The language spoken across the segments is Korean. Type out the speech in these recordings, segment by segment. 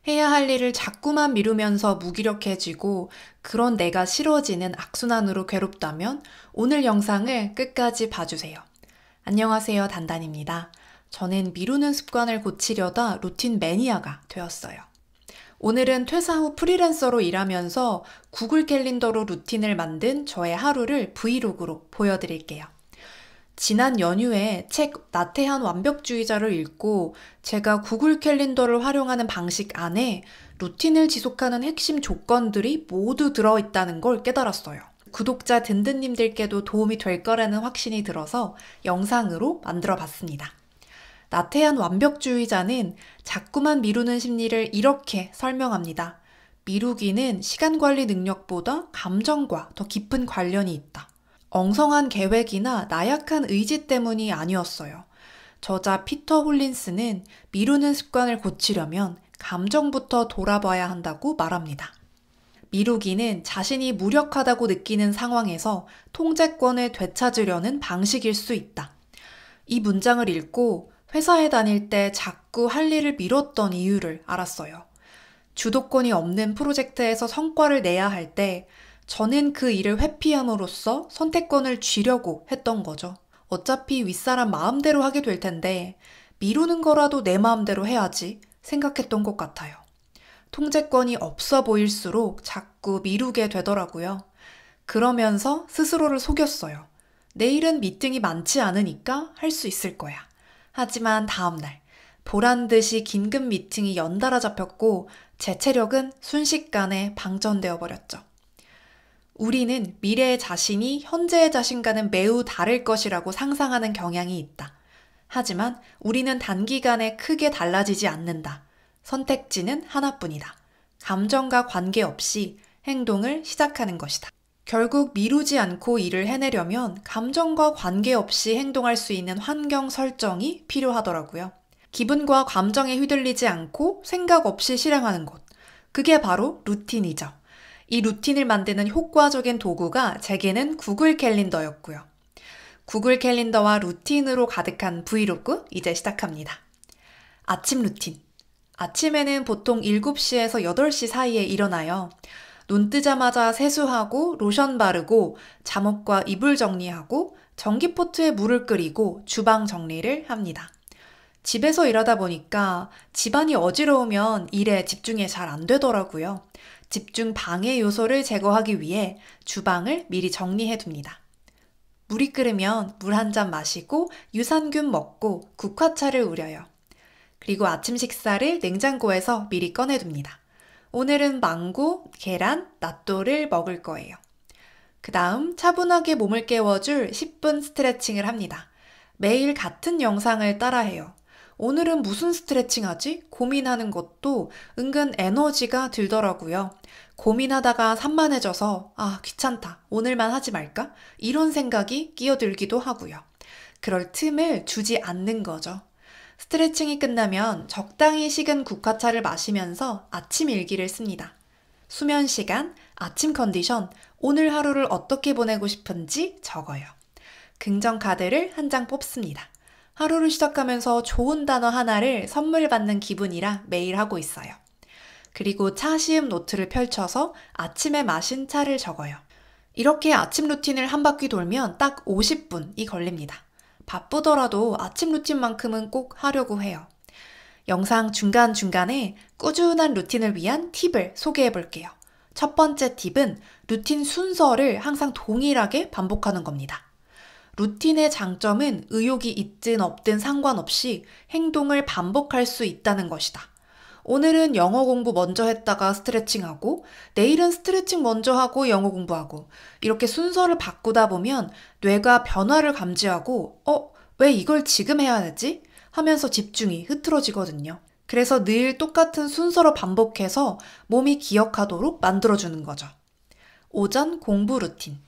해야 할 일을 자꾸만 미루면서 무기력해지고 그런 내가 싫어지는 악순환으로 괴롭다면 오늘 영상을 끝까지 봐주세요. 안녕하세요, 단단입니다. 저는 미루는 습관을 고치려다 루틴 매니아가 되었어요. 오늘은 퇴사 후 프리랜서로 일하면서 구글 캘린더로 루틴을 만든 저의 하루를 브이로그로 보여드릴게요. 지난 연휴에 책 나태한 완벽주의자를 읽고 제가 구글 캘린더를 활용하는 방식 안에 루틴을 지속하는 핵심 조건들이 모두 들어있다는 걸 깨달았어요. 구독자 든든님들께도 도움이 될 거라는 확신이 들어서 영상으로 만들어 봤습니다. 나태한 완벽주의자는 자꾸만 미루는 심리를 이렇게 설명합니다. 미루기는 시간 관리 능력보다 감정과 더 깊은 관련이 있다. 엉성한 계획이나 나약한 의지 때문이 아니었어요. 저자 피터 홀린스는 미루는 습관을 고치려면 감정부터 돌아봐야 한다고 말합니다. 미루기는 자신이 무력하다고 느끼는 상황에서 통제권을 되찾으려는 방식일 수 있다. 이 문장을 읽고 회사에 다닐 때 자꾸 할 일을 미뤘던 이유를 알았어요. 주도권이 없는 프로젝트에서 성과를 내야 할 때 저는 그 일을 회피함으로써 선택권을 쥐려고 했던 거죠. 어차피 윗사람 마음대로 하게 될 텐데 미루는 거라도 내 마음대로 해야지 생각했던 것 같아요. 통제권이 없어 보일수록 자꾸 미루게 되더라고요. 그러면서 스스로를 속였어요. 내일은 미팅이 많지 않으니까 할 수 있을 거야. 하지만 다음날 보란듯이 긴급 미팅이 연달아 잡혔고 제 체력은 순식간에 방전되어 버렸죠. 우리는 미래의 자신이 현재의 자신과는 매우 다를 것이라고 상상하는 경향이 있다. 하지만 우리는 단기간에 크게 달라지지 않는다. 선택지는 하나뿐이다. 감정과 관계없이 행동을 시작하는 것이다. 결국 미루지 않고 일을 해내려면 감정과 관계없이 행동할 수 있는 환경 설정이 필요하더라고요. 기분과 감정에 휘둘리지 않고 생각 없이 실행하는 것. 그게 바로 루틴이죠. 이 루틴을 만드는 효과적인 도구가 제게는 구글 캘린더였고요. 구글 캘린더와 루틴으로 가득한 브이로그 이제 시작합니다. 아침 루틴. 아침에는 보통 7시에서 8시 사이에 일어나요. 눈 뜨자마자 세수하고 로션 바르고 잠옷과 이불 정리하고 전기포트에 물을 끓이고 주방 정리를 합니다. 집에서 일하다 보니까 집안이 어지러우면 일에 집중이 잘 안 되더라고요. 집중 방해 요소를 제거하기 위해 주방을 미리 정리해 둡니다. 물이 끓으면 물 한 잔 마시고 유산균 먹고 국화차를 우려요. 그리고 아침 식사를 냉장고에서 미리 꺼내 둡니다. 오늘은 망고, 계란, 낫또를 먹을 거예요. 그 다음 차분하게 몸을 깨워줄 10분 스트레칭을 합니다. 매일 같은 영상을 따라해요. 오늘은 무슨 스트레칭 하지? 고민하는 것도 은근 에너지가 들더라고요. 고민하다가 산만해져서 귀찮다. 오늘만 하지 말까? 이런 생각이 끼어들기도 하고요. 그럴 틈을 주지 않는 거죠. 스트레칭이 끝나면 적당히 식은 국화차를 마시면서 아침 일기를 씁니다. 수면 시간, 아침 컨디션, 오늘 하루를 어떻게 보내고 싶은지 적어요. 긍정 카드를 한 장 뽑습니다. 하루를 시작하면서 좋은 단어 하나를 선물 받는 기분이라 매일 하고 있어요. 그리고 차 시음 노트를 펼쳐서 아침에 마신 차를 적어요. 이렇게 아침 루틴을 한 바퀴 돌면 딱 50분이 걸립니다. 바쁘더라도 아침 루틴만큼은 꼭 하려고 해요. 영상 중간중간에 꾸준한 루틴을 위한 팁을 소개해 볼게요. 첫 번째 팁은 루틴 순서를 항상 동일하게 반복하는 겁니다. 루틴의 장점은 의욕이 있든 없든 상관없이 행동을 반복할 수 있다는 것이다. 오늘은 영어 공부 먼저 했다가 스트레칭하고 내일은 스트레칭 먼저 하고 영어 공부하고 이렇게 순서를 바꾸다 보면 뇌가 변화를 감지하고 왜 이걸 지금 해야 하지? 하면서 집중이 흐트러지거든요. 그래서 늘 똑같은 순서로 반복해서 몸이 기억하도록 만들어주는 거죠. 오전 공부 루틴.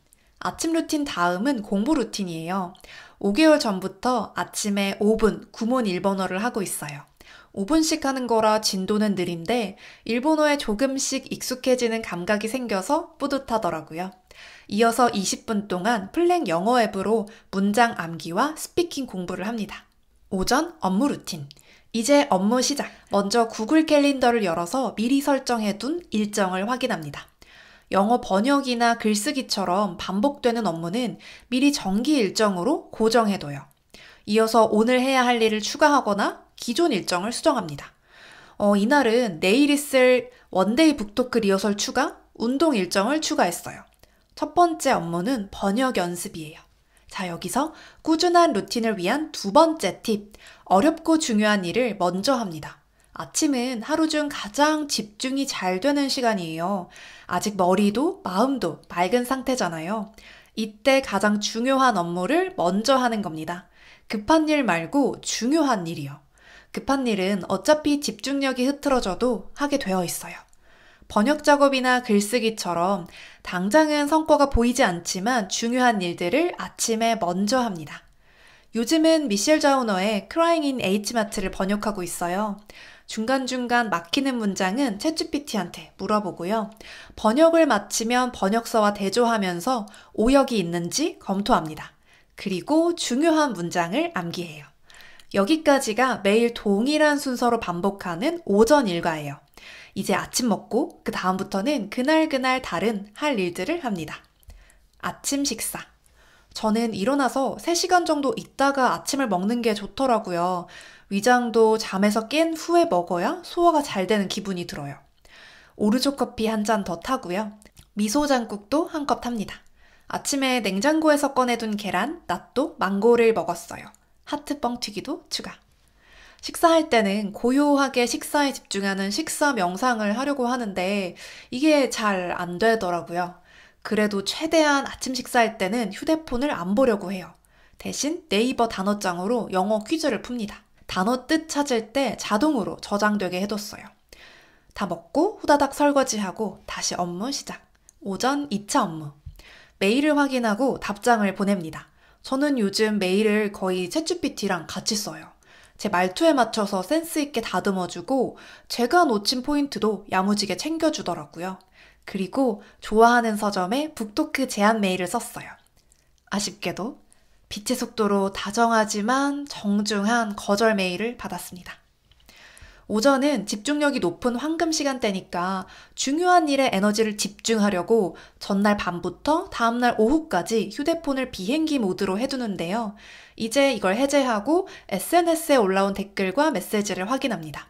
아침 루틴 다음은 공부 루틴이에요. 5개월 전부터 아침에 5분 구몬 일본어를 하고 있어요. 5분씩 하는 거라 진도는 느린데 일본어에 조금씩 익숙해지는 감각이 생겨서 뿌듯하더라고요. 이어서 20분 동안 플랭 영어 앱으로 문장 암기와 스피킹 공부를 합니다. 오전 업무 루틴. 이제 업무 시작. 먼저 구글 캘린더를 열어서 미리 설정해둔 일정을 확인합니다. 영어 번역이나 글쓰기처럼 반복되는 업무는 미리 정기 일정으로 고정해둬요. 이어서 오늘 해야 할 일을 추가하거나 기존 일정을 수정합니다. 이날은 내일 있을 원데이 북토크 리허설 추가, 운동 일정을 추가했어요. 첫 번째 업무는 번역 연습이에요. 자, 여기서 꾸준한 루틴을 위한 두 번째 팁, 어렵고 중요한 일을 먼저 합니다. 아침은 하루 중 가장 집중이 잘 되는 시간이에요. 아직 머리도 마음도 맑은 상태잖아요. 이때 가장 중요한 업무를 먼저 하는 겁니다. 급한 일 말고 중요한 일이요. 급한 일은 어차피 집중력이 흐트러져도 하게 되어 있어요. 번역 작업이나 글쓰기처럼 당장은 성과가 보이지 않지만 중요한 일들을 아침에 먼저 합니다. 요즘은 미셸 자우너의 Crying in H마트를 번역하고 있어요. 중간중간 막히는 문장은 챗GPT한테 물어보고요. 번역을 마치면 번역서와 대조하면서 오역이 있는지 검토합니다. 그리고 중요한 문장을 암기해요. 여기까지가 매일 동일한 순서로 반복하는 오전 일과예요. 이제 아침 먹고 그 다음부터는 그날 다른 할 일들을 합니다. 아침 식사. 저는 일어나서 3시간 정도 있다가 아침을 먹는 게 좋더라고요. 위장도 잠에서 깬 후에 먹어야 소화가 잘 되는 기분이 들어요. 오르조 커피 한 잔 더 타고요. 미소 장국도 한 컵 탑니다. 아침에 냉장고에서 꺼내둔 계란, 낫또, 망고를 먹었어요. 하트 뻥튀기도 추가. 식사할 때는 고요하게 식사에 집중하는 식사 명상을 하려고 하는데 이게 잘 안 되더라고요. 그래도 최대한 아침 식사할 때는 휴대폰을 안 보려고 해요. 대신 네이버 단어장으로 영어 퀴즈를 풉니다. 단어 뜻 찾을 때 자동으로 저장되게 해뒀어요. 다 먹고 후다닥 설거지하고 다시 업무 시작. 오전 2차 업무. 메일을 확인하고 답장을 보냅니다. 저는 요즘 메일을 거의 챗GPT랑 같이 써요. 제 말투에 맞춰서 센스 있게 다듬어주고 제가 놓친 포인트도 야무지게 챙겨주더라고요. 그리고 좋아하는 서점에 북토크 제안 메일을 썼어요. 아쉽게도 빛의 속도로 다정하지만 정중한 거절 메일을 받았습니다. 오전은 집중력이 높은 황금 시간대니까 중요한 일에 에너지를 집중하려고 전날 밤부터 다음날 오후까지 휴대폰을 비행기 모드로 해두는데요. 이제 이걸 해제하고 SNS에 올라온 댓글과 메시지를 확인합니다.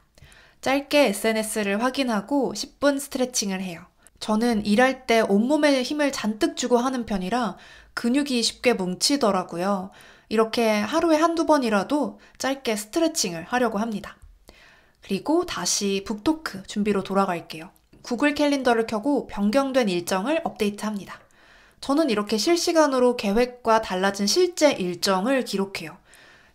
짧게 SNS를 확인하고 10분 스트레칭을 해요. 저는 일할 때 온몸에 힘을 잔뜩 주고 하는 편이라 근육이 쉽게 뭉치더라고요. 이렇게 하루에 한두 번이라도 짧게 스트레칭을 하려고 합니다. 그리고 다시 북토크 준비로 돌아갈게요. 구글 캘린더를 켜고 변경된 일정을 업데이트합니다. 저는 이렇게 실시간으로 계획과 달라진 실제 일정을 기록해요.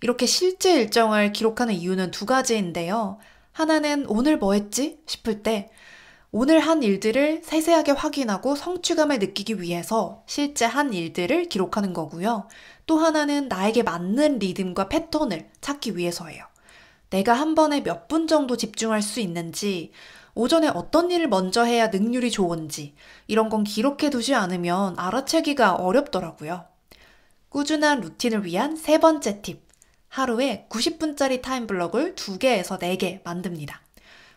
이렇게 실제 일정을 기록하는 이유는 두 가지인데요. 하나는 오늘 뭐 했지? 싶을 때 오늘 한 일들을 세세하게 확인하고 성취감을 느끼기 위해서 실제 한 일들을 기록하는 거고요. 또 하나는 나에게 맞는 리듬과 패턴을 찾기 위해서예요. 내가 한 번에 몇 분 정도 집중할 수 있는지, 오전에 어떤 일을 먼저 해야 능률이 좋은지 이런 건 기록해 두지 않으면 알아채기가 어렵더라고요. 꾸준한 루틴을 위한 세 번째 팁. 하루에 90분짜리 타임블럭을 2개에서 4개 만듭니다.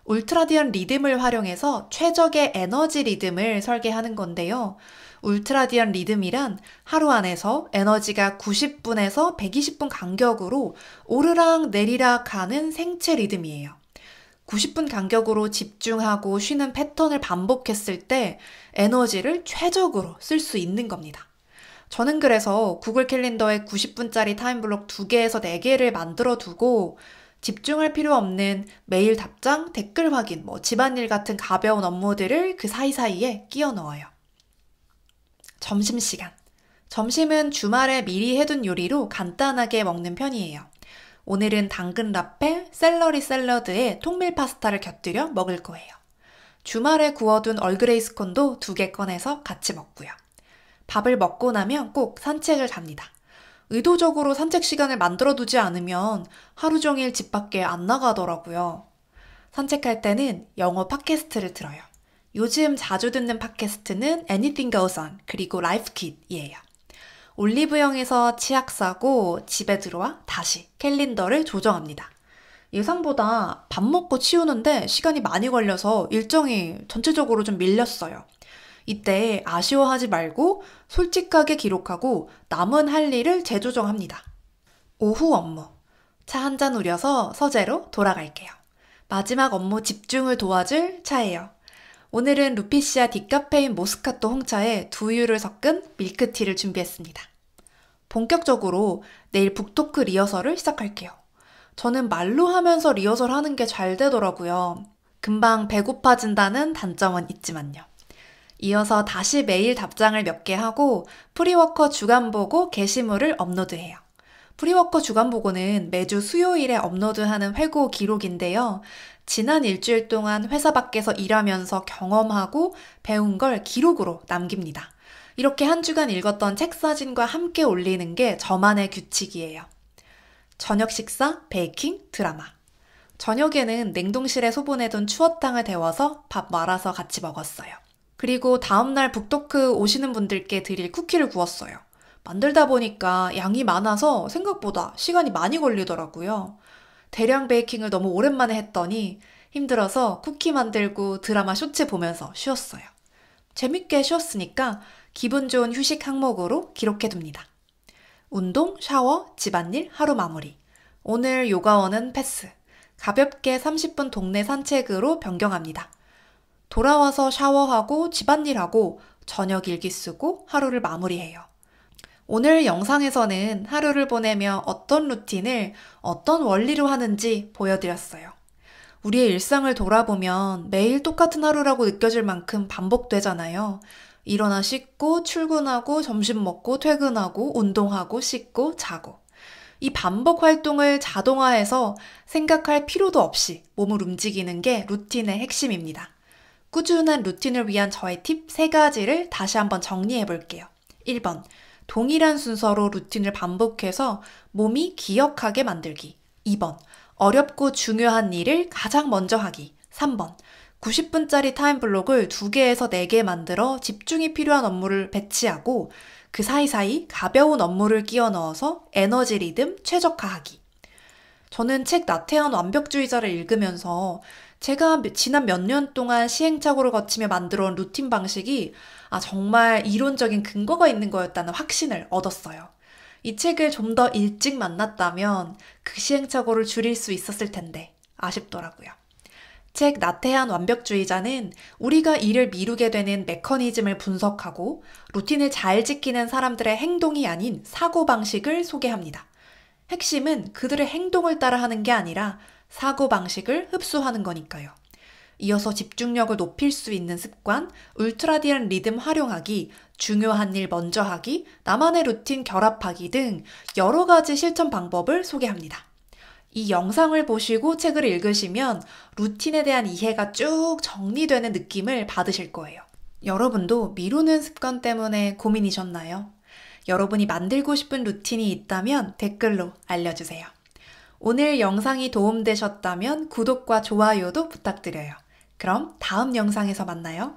울트라디언 리듬을 활용해서 최적의 에너지 리듬을 설계하는 건데요. 울트라디언 리듬이란 하루 안에서 에너지가 90분에서 120분 간격으로 오르락 내리락 하는 생체 리듬이에요. 90분 간격으로 집중하고 쉬는 패턴을 반복했을 때 에너지를 최적으로 쓸 수 있는 겁니다. 저는 그래서 구글 캘린더에 90분짜리 타임블록 2개에서 4개를 만들어 두고 집중할 필요 없는 메일 답장, 댓글 확인, 집안일 같은 가벼운 업무들을 그 사이사이에 끼워 넣어요. 점심시간. 점심은 주말에 미리 해둔 요리로 간단하게 먹는 편이에요. 오늘은 당근 라페, 샐러리 샐러드에 통밀 파스타를 곁들여 먹을 거예요. 주말에 구워둔 얼그레이 스콘도 2개 꺼내서 같이 먹고요. 밥을 먹고 나면 꼭 산책을 갑니다. 의도적으로 산책 시간을 만들어두지 않으면 하루 종일 집 밖에 안 나가더라고요. 산책할 때는 영어 팟캐스트를 들어요. 요즘 자주 듣는 팟캐스트는 Anything Goes On 그리고 Life Kit이에요. 올리브영에서 치약 사고 집에 들어와 다시 캘린더를 조정합니다. 예상보다 밥 먹고 치우는데 시간이 많이 걸려서 일정이 전체적으로 좀 밀렸어요. 이때 아쉬워하지 말고 솔직하게 기록하고 남은 할 일을 재조정합니다. 오후 업무. 차 한 잔 우려서 서재로 돌아갈게요. 마지막 업무 집중을 도와줄 차예요. 오늘은 루피시아 디카페인 모스카토 홍차에 두유를 섞은 밀크티를 준비했습니다. 본격적으로 내일 북토크 리허설을 시작할게요. 저는 말로 하면서 리허설 하는 게 잘 되더라고요. 금방 배고파진다는 단점은 있지만요. 이어서 다시 메일 답장을 몇 개 하고 프리워커 주간 보고 게시물을 업로드해요. 프리워커 주간 보고는 매주 수요일에 업로드하는 회고 기록인데요. 지난 일주일 동안 회사 밖에서 일하면서 경험하고 배운 걸 기록으로 남깁니다. 이렇게 한 주간 읽었던 책 사진과 함께 올리는 게 저만의 규칙이에요. 저녁 식사, 베이킹, 드라마. 저녁에는 냉동실에 소분해둔 추어탕을 데워서 밥 말아서 같이 먹었어요. 그리고 다음날 북토크 오시는 분들께 드릴 쿠키를 구웠어요. 만들다 보니까 양이 많아서 생각보다 시간이 많이 걸리더라고요. 대량 베이킹을 너무 오랜만에 했더니 힘들어서 쿠키 만들고 드라마 쇼츠 보면서 쉬었어요. 재밌게 쉬었으니까 기분 좋은 휴식 항목으로 기록해둡니다. 운동, 샤워, 집안일, 하루 마무리. 오늘 요가원은 패스. 가볍게 30분 동네 산책으로 변경합니다. 돌아와서 샤워하고 집안일하고 저녁 일기 쓰고 하루를 마무리해요. 오늘 영상에서는 하루를 보내며 어떤 루틴을 어떤 원리로 하는지 보여드렸어요. 우리의 일상을 돌아보면 매일 똑같은 하루라고 느껴질 만큼 반복되잖아요. 일어나 씻고 출근하고 점심 먹고 퇴근하고 운동하고 씻고 자고. 이 반복 활동을 자동화해서 생각할 필요도 없이 몸을 움직이는 게 루틴의 핵심입니다. 꾸준한 루틴을 위한 저의 팁 3가지를 다시 한번 정리해 볼게요. 1번, 동일한 순서로 루틴을 반복해서 몸이 기억하게 만들기. 2번, 어렵고 중요한 일을 가장 먼저 하기. 3번, 90분짜리 타임블록을 2개에서 4개 만들어 집중이 필요한 업무를 배치하고 그 사이사이 가벼운 업무를 끼워 넣어서 에너지 리듬 최적화하기. 저는 책 나태한 완벽주의자를 읽으면서 제가 지난 몇 년 동안 시행착오를 거치며 만들어온 루틴 방식이 정말 이론적인 근거가 있는 거였다는 확신을 얻었어요. 이 책을 좀 더 일찍 만났다면 그 시행착오를 줄일 수 있었을 텐데 아쉽더라고요. 책 나태한 완벽주의자는 우리가 일을 미루게 되는 메커니즘을 분석하고 루틴을 잘 지키는 사람들의 행동이 아닌 사고방식을 소개합니다. 핵심은 그들의 행동을 따라하는 게 아니라 사고방식을 흡수하는 거니까요. 이어서 집중력을 높일 수 있는 습관, 울트라디안 리듬 활용하기, 중요한 일 먼저 하기, 나만의 루틴 결합하기 등 여러 가지 실천 방법을 소개합니다. 이 영상을 보시고 책을 읽으시면 루틴에 대한 이해가 쭉 정리되는 느낌을 받으실 거예요. 여러분도 미루는 습관 때문에 고민이셨나요? 여러분이 만들고 싶은 루틴이 있다면 댓글로 알려주세요. 오늘 영상이 도움되셨다면 구독과 좋아요도 부탁드려요. 그럼 다음 영상에서 만나요.